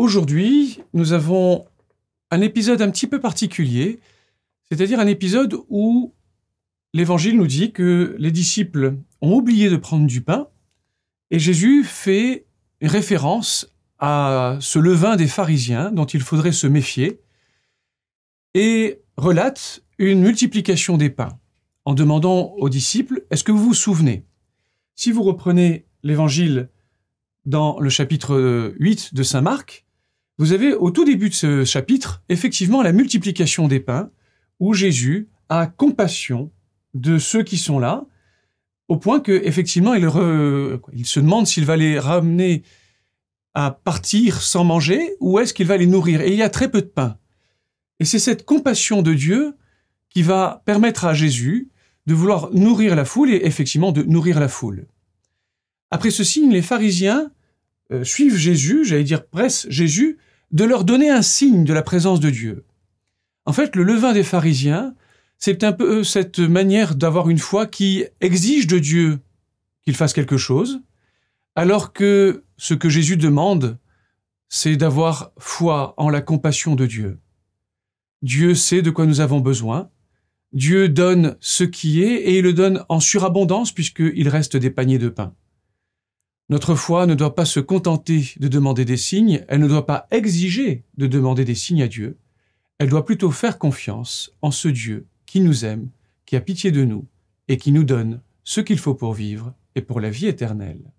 Aujourd'hui, nous avons un épisode un petit peu particulier, c'est-à-dire un épisode où l'Évangile nous dit que les disciples ont oublié de prendre du pain et Jésus fait référence à ce levain des pharisiens dont il faudrait se méfier et relate une multiplication des pains en demandant aux disciples « Est-ce que vous vous souvenez ?» Si vous reprenez l'Évangile dans le chapitre 8 de Saint Marc, vous avez au tout début de ce chapitre, effectivement, la multiplication des pains, où Jésus a compassion de ceux qui sont là, au point qu'effectivement, il se demande s'il va les ramener à partir sans manger, ou est-ce qu'il va les nourrir. Et il y a très peu de pain. Et c'est cette compassion de Dieu qui va permettre à Jésus de vouloir nourrir la foule, et effectivement de nourrir la foule. Après ce signe, les pharisiens suivent Jésus, j'allais dire pressent Jésus, de leur donner un signe de la présence de Dieu. En fait, le levain des pharisiens, c'est un peu cette manière d'avoir une foi qui exige de Dieu qu'il fasse quelque chose, alors que ce que Jésus demande, c'est d'avoir foi en la compassion de Dieu. Dieu sait de quoi nous avons besoin, Dieu donne ce qui est, et il le donne en surabondance puisqu'il reste des paniers de pain. Notre foi ne doit pas se contenter de demander des signes, elle ne doit pas exiger de demander des signes à Dieu, elle doit plutôt faire confiance en ce Dieu qui nous aime, qui a pitié de nous et qui nous donne ce qu'il faut pour vivre et pour la vie éternelle.